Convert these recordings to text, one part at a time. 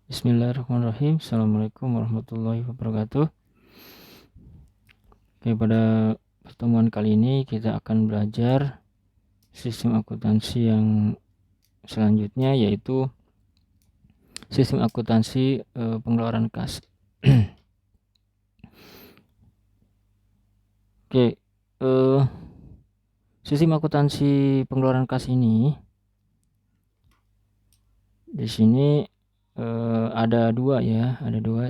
Bismillahirrahmanirrahim. Assalamualaikum warahmatullahi wabarakatuh. Oke, pada pertemuan kali ini kita akan belajar sistem akuntansi yang selanjutnya, yaitu sistem akuntansi pengeluaran kas. Oke, sistem akuntansi pengeluaran kas ini di sini ada dua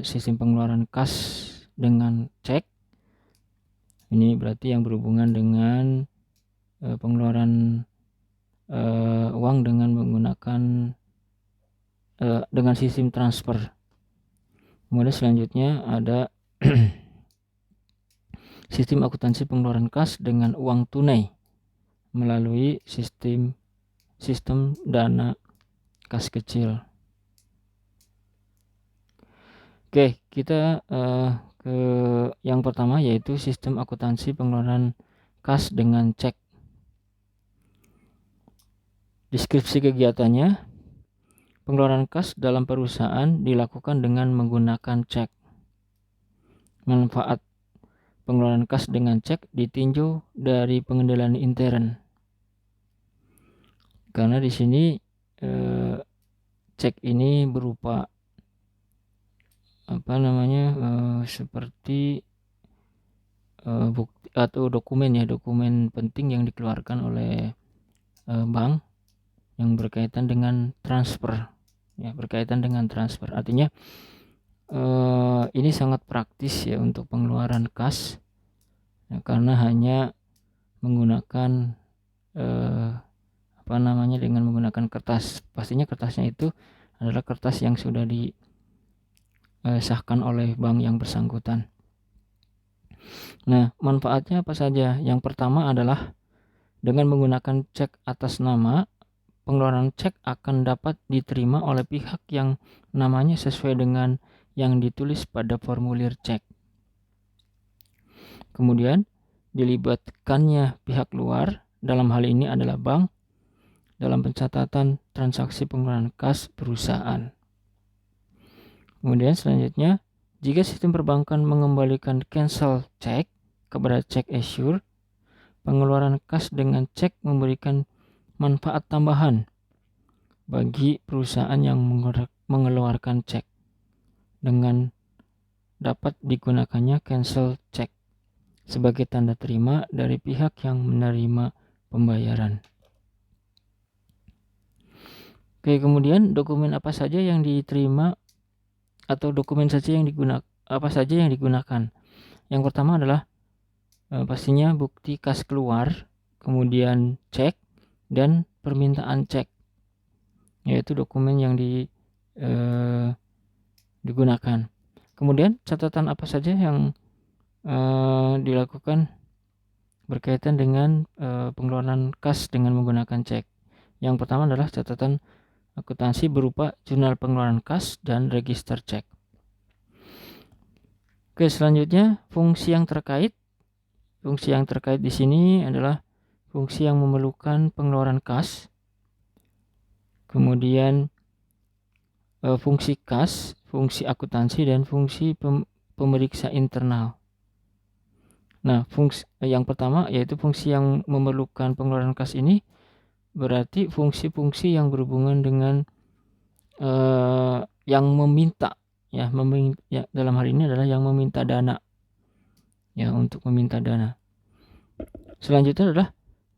sistem pengeluaran kas dengan cek. Ini berarti yang berhubungan dengan pengeluaran uang dengan menggunakan dengan sistem transfer. Kemudian selanjutnya ada sistem akuntansi pengeluaran kas dengan uang tunai melalui sistem dana kas kecil. Oke, kita ke yang pertama, yaitu sistem akuntansi pengeluaran kas dengan cek. Deskripsi kegiatannya: pengeluaran kas dalam perusahaan dilakukan dengan menggunakan cek. Manfaat pengeluaran kas dengan cek ditinjau dari pengendalian intern. Karena di sini cek ini berupa seperti bukti atau dokumen penting yang dikeluarkan oleh bank yang berkaitan dengan transfer. Artinya ini sangat praktis ya untuk pengeluaran kas, karena hanya menggunakan dengan menggunakan kertas. Pastinya kertasnya itu adalah kertas yang sudah disahkan oleh bank yang bersangkutan. Nah, manfaatnya apa saja? Yang pertama adalah dengan menggunakan cek atas nama, pengeluaran cek akan dapat diterima oleh pihak yang namanya sesuai dengan yang ditulis pada formulir cek. Kemudian dilibatkannya pihak luar, dalam hal ini adalah bank, dalam pencatatan transaksi pengeluaran kas perusahaan. Kemudian selanjutnya, jika sistem perbankan mengembalikan cancel cek kepada check assure, pengeluaran kas dengan cek memberikan manfaat tambahan bagi perusahaan yang mengeluarkan cek dengan dapat digunakannya cancel cek sebagai tanda terima dari pihak yang menerima pembayaran. Oke, kemudian dokumen apa saja yang diterima atau dokumen saja yang digunakan Yang pertama adalah pastinya bukti kas keluar, kemudian cek, dan permintaan cek, yaitu dokumen yang digunakan. Kemudian catatan apa saja yang dilakukan berkaitan dengan pengeluaran kas dengan menggunakan cek. Yang pertama adalah catatan akuntansi berupa jurnal pengeluaran kas dan register cek. Oke, selanjutnya fungsi yang terkait. Fungsi yang terkait di sini adalah fungsi yang memerlukan pengeluaran kas, kemudian fungsi kas, fungsi akuntansi, dan fungsi pemeriksa internal. Nah, fungsi yang pertama yaitu fungsi yang memerlukan pengeluaran kas ini berarti fungsi-fungsi yang berhubungan dengan yang meminta dalam hal ini adalah yang meminta dana, untuk meminta dana. Selanjutnya adalah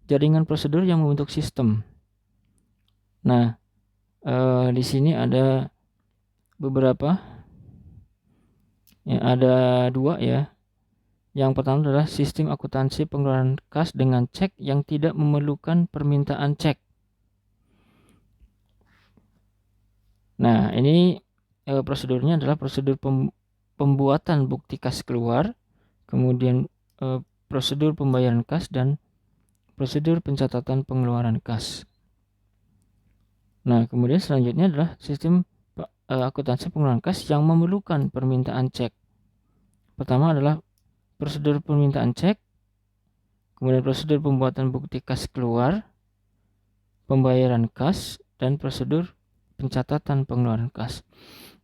jaringan prosedur yang membentuk sistem. Nah, di sini ada beberapa, ada dua ya. Yang pertama adalah sistem akuntansi pengeluaran kas dengan cek yang tidak memerlukan permintaan cek. Nah, ini prosedurnya adalah prosedur pembuatan bukti kas keluar, kemudian prosedur pembayaran kas, dan prosedur pencatatan pengeluaran kas. Nah, kemudian selanjutnya adalah sistem akuntansi pengeluaran kas yang memerlukan permintaan cek. Pertama adalah prosedur permintaan cek, kemudian prosedur pembuatan bukti kas keluar, pembayaran kas, dan prosedur pencatatan pengeluaran kas.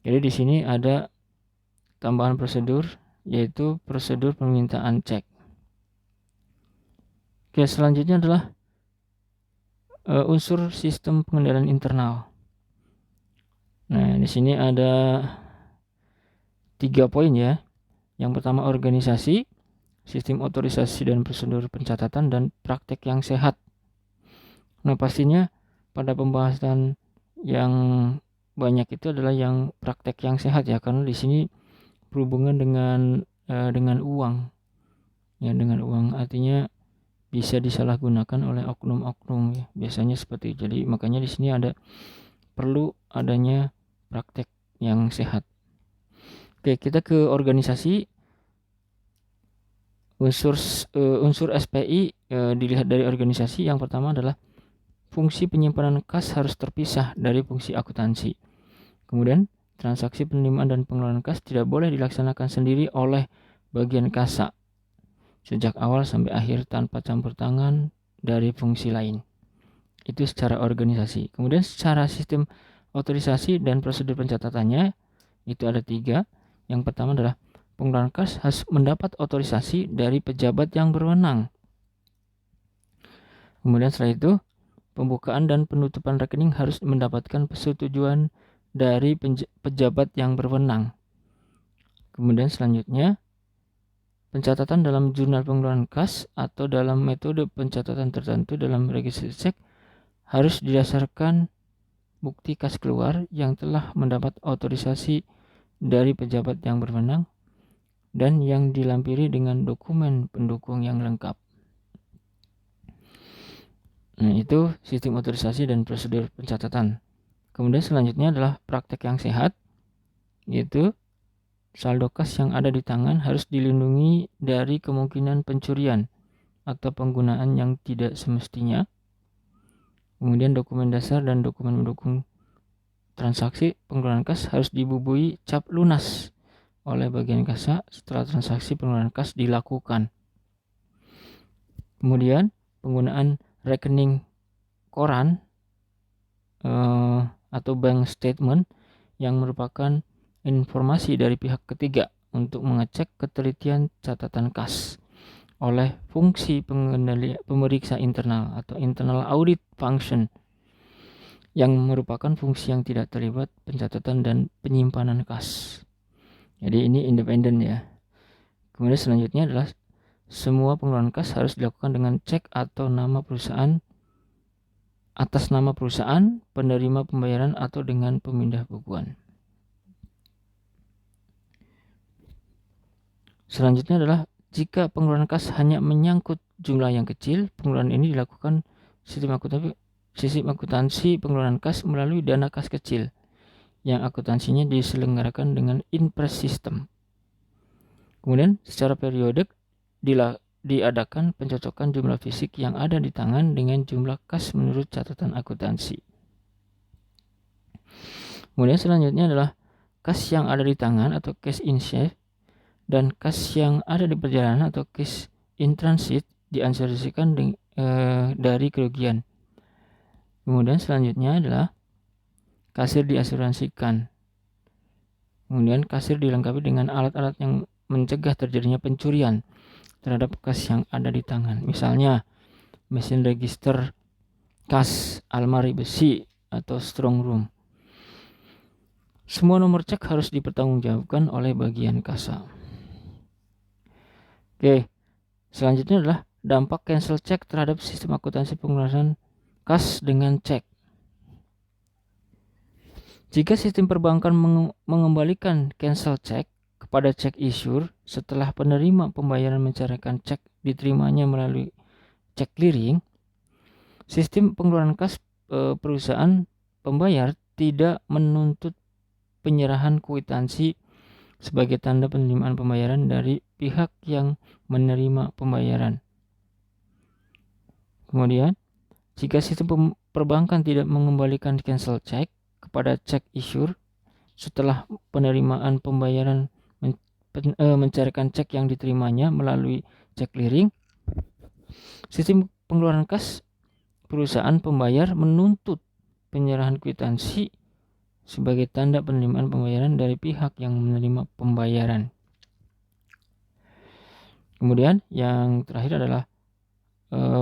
Jadi di sini ada tambahan prosedur, yaitu prosedur permintaan cek. Oke, selanjutnya adalah unsur sistem pengendalian internal. Nah, di sini ada 3 poin ya. Yang pertama organisasi, sistem otorisasi dan prosedur pencatatan, dan praktek yang sehat. Nah, pastinya pada pembahasan yang banyak itu adalah yang praktek yang sehat ya, karena di sini berhubungan dengan uang. Ya, dengan uang artinya bisa disalahgunakan oleh oknum-oknum ya. Biasanya seperti itu. Jadi makanya di sini perlu adanya praktek yang sehat. Oke, kita ke organisasi. Unsur SPI dilihat dari organisasi. Yang pertama adalah fungsi penyimpanan kas harus terpisah dari fungsi akuntansi. Kemudian transaksi penerimaan dan pengeluaran kas tidak boleh dilaksanakan sendiri oleh bagian kasa sejak awal sampai akhir tanpa campur tangan dari fungsi lain. Itu secara organisasi. Kemudian secara sistem otorisasi dan prosedur pencatatannya itu ada 3. Yang pertama adalah pengeluaran kas harus mendapat otorisasi dari pejabat yang berwenang. Kemudian setelah itu pembukaan dan penutupan rekening harus mendapatkan persetujuan dari pejabat yang berwenang. Kemudian selanjutnya pencatatan dalam jurnal pengeluaran kas atau dalam metode pencatatan tertentu dalam register cek harus didasarkan bukti kas keluar yang telah mendapat otorisasi dari pejabat yang berwenang dan yang dilampiri dengan dokumen pendukung yang lengkap. Nah, itu sistem otorisasi dan prosedur pencatatan. Kemudian selanjutnya adalah praktek yang sehat, yaitu saldo kas yang ada di tangan harus dilindungi dari kemungkinan pencurian atau penggunaan yang tidak semestinya. Kemudian dokumen dasar dan dokumen mendukung transaksi pengeluaran kas harus dibubui cap lunas oleh bagian kasa setelah transaksi pengeluaran kas dilakukan. Kemudian penggunaan rekening koran atau bank statement yang merupakan informasi dari pihak ketiga untuk mengecek ketelitian catatan kas oleh fungsi pemeriksa internal atau internal audit function yang merupakan fungsi yang tidak terlibat pencatatan dan penyimpanan kas. Jadi ini independen ya. Kemudian selanjutnya adalah semua pengeluaran kas harus dilakukan dengan cek atau nama perusahaan atas nama perusahaan, penerima pembayaran atau dengan pemindah bukuan. Selanjutnya adalah jika pengeluaran kas hanya menyangkut jumlah yang kecil, pengeluaran ini dilakukan sistem akuntansi pengeluaran kas melalui dana kas kecil yang akuntansinya diselenggarakan dengan Inpres System. Kemudian secara periodik diadakan pencocokan jumlah fisik yang ada di tangan dengan jumlah kas menurut catatan akuntansi. Kemudian selanjutnya adalah kas yang ada di tangan atau cash in safe dan kas yang ada di perjalanan atau cash in transit diasuransikan dari kerugian. Kemudian selanjutnya adalah kasir diasuransikan. Kemudian kasir dilengkapi dengan alat-alat yang mencegah terjadinya pencurian terhadap kas yang ada di tangan. Misalnya mesin register kas, almari besi, atau strong room. Semua nomor cek harus dipertanggungjawabkan oleh bagian kasa. Oke, selanjutnya adalah dampak cancel cek terhadap sistem akuntansi pengeluaran kas dengan cek. Jika sistem perbankan mengembalikan cancel cek kepada cek issuer setelah penerima pembayaran mencairkan cek diterimanya melalui cek clearing, sistem pengeluaran kas perusahaan pembayar tidak menuntut penyerahan kwitansi sebagai tanda penerimaan pembayaran dari pihak yang menerima pembayaran. Kemudian, jika sistem perbankan tidak mengembalikan cancel check kepada cek issuer setelah penerimaan pembayaran mencairkan cek yang diterimanya melalui cek clearing, sistem pengeluaran kas perusahaan pembayar menuntut penyerahan kwitansi sebagai tanda penerimaan pembayaran dari pihak yang menerima pembayaran. Kemudian yang terakhir adalah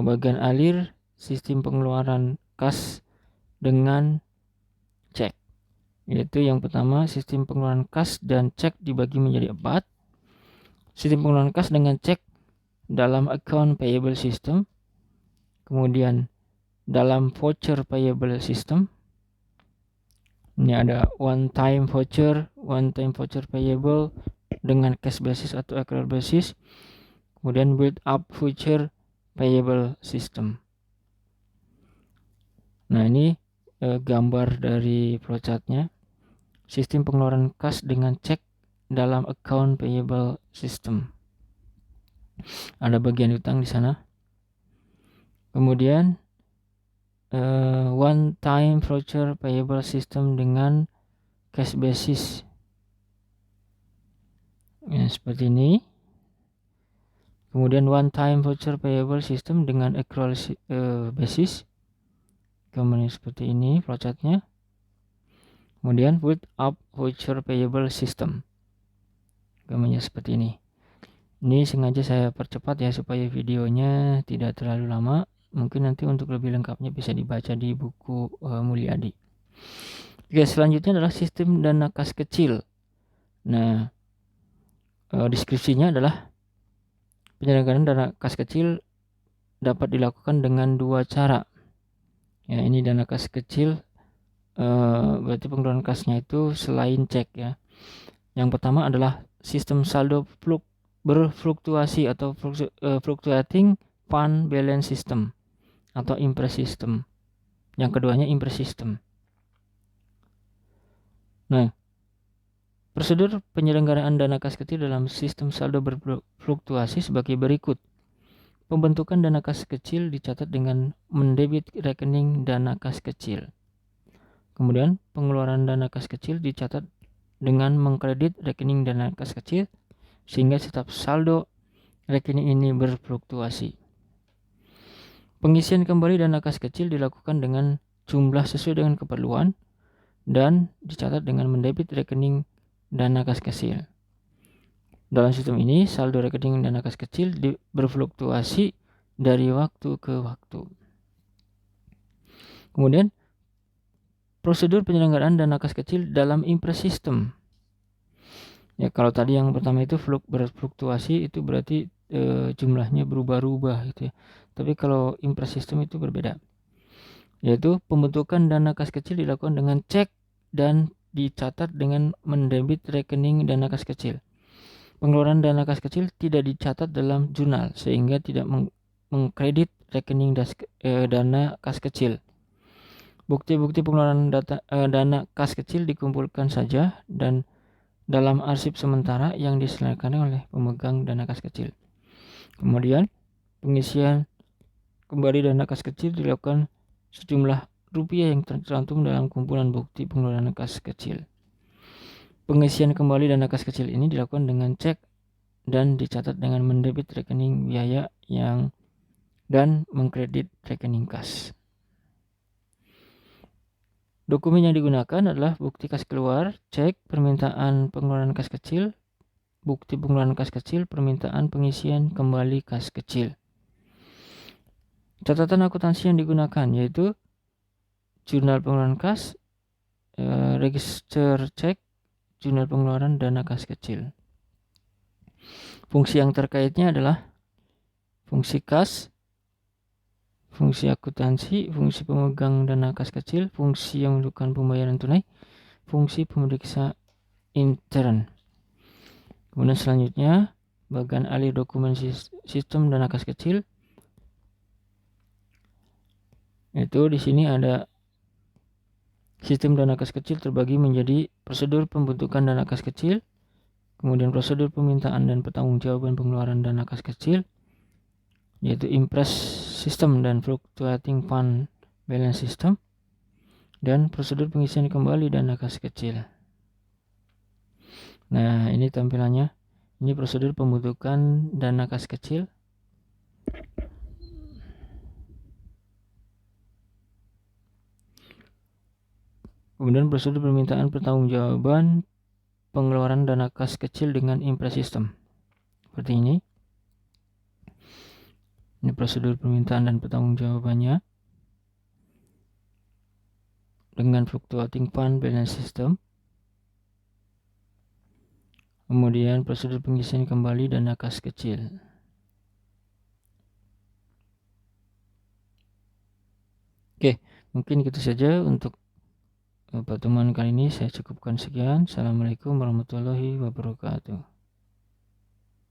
bagian alir sistem pengeluaran kas dengan cek. Yaitu yang pertama, sistem pengeluaran kas dan cek dibagi menjadi 4. Sistem pengeluaran kas dengan cek dalam account payable system, kemudian dalam voucher payable system. Ini ada one time voucher payable dengan cash basis atau accrual basis, kemudian build up voucher payable system. Nah, ini gambar dari flowchartnya. Sistem pengeluaran kas dengan cek dalam account payable system. Ada bagian utang di sana. Kemudian one time voucher payable system dengan cash basis. Ya, seperti ini. Kemudian one time voucher payable system dengan accrual basis. Kemudian seperti ini flowchartnya. Kemudian build up voucher payable system. Gambarnya seperti ini. Ini sengaja saya percepat ya supaya videonya tidak terlalu lama. Mungkin nanti untuk lebih lengkapnya bisa dibaca di buku Mulyadi. Oke, selanjutnya adalah sistem dana kas kecil. Nah, deskripsinya adalah penyelenggaraan dana kas kecil dapat dilakukan dengan 2 cara. Ya, ini dana kas kecil berarti pengeluaran kasnya itu selain cek ya. Yang pertama adalah sistem saldo berfluktuasi atau fluctuating fund balance system atau impress system. Yang keduanya impress system. Nah, prosedur penyelenggaraan dana kas kecil dalam sistem saldo berfluktuasi sebagai berikut. Pembentukan dana kas kecil dicatat dengan mendebit rekening dana kas kecil. Kemudian pengeluaran dana kas kecil dicatat dengan mengkredit rekening dana kas kecil sehingga setiap saldo rekening ini berfluktuasi. Pengisian kembali dana kas kecil dilakukan dengan jumlah sesuai dengan keperluan dan dicatat dengan mendebit rekening dana kas kecil. Dalam sistem ini, saldo rekening dana kas kecil berfluktuasi dari waktu ke waktu. Kemudian, prosedur penyelenggaraan dana kas kecil dalam impress system. Ya, kalau tadi yang pertama itu berfluktuasi itu berarti jumlahnya berubah-ubah gitu ya. Tapi kalau impress system itu berbeda. Yaitu pembentukan dana kas kecil dilakukan dengan cek dan dicatat dengan mendebit rekening dana kas kecil. Pengeluaran dana kas kecil tidak dicatat dalam jurnal sehingga tidak mengkredit rekening dana kas kecil. Bukti-bukti pengeluaran dana kas kecil dikumpulkan saja dan dalam arsip sementara yang diselenggarakan oleh pemegang dana kas kecil. Kemudian pengisian kembali dana kas kecil dilakukan sejumlah rupiah yang tercantum dalam kumpulan bukti pengeluaran kas kecil. Pengisian kembali dana kas kecil ini dilakukan dengan cek dan dicatat dengan mendebit rekening biaya dan mengkredit rekening kas. Dokumen yang digunakan adalah bukti kas keluar, cek, permintaan pengeluaran kas kecil, bukti pengeluaran kas kecil, permintaan pengisian kembali kas kecil. Catatan akuntansi yang digunakan yaitu jurnal pengeluaran kas, register cek, jurnal pengeluaran dana kas kecil. Fungsi yang terkaitnya adalah fungsi kas, fungsi akuntansi, fungsi pemegang dana kas kecil, fungsi yang melakukan pembayaran tunai, fungsi pemeriksa intern. Kemudian selanjutnya bagian alih dokumen sistem dana kas kecil. Itu di sini ada sistem dana kas kecil terbagi menjadi prosedur pembentukan dana kas kecil, kemudian prosedur permintaan dan pertanggungjawaban pengeluaran dana kas kecil, yaitu impress system dan fluctuating fund balance system, dan prosedur pengisian kembali dana kas kecil. Nah, ini tampilannya. Ini prosedur pembentukan dana kas kecil. Kemudian prosedur permintaan pertanggungjawaban pengeluaran dana kas kecil dengan impres sistem. Seperti ini. Ini prosedur permintaan dan pertanggungjawabannya dengan fluctuating fund balance system. Kemudian prosedur pengisian kembali dana kas kecil. Oke, mungkin itu saja untuk pertemuan kali ini. Saya cukupkan sekian. Assalamualaikum warahmatullahi wabarakatuh.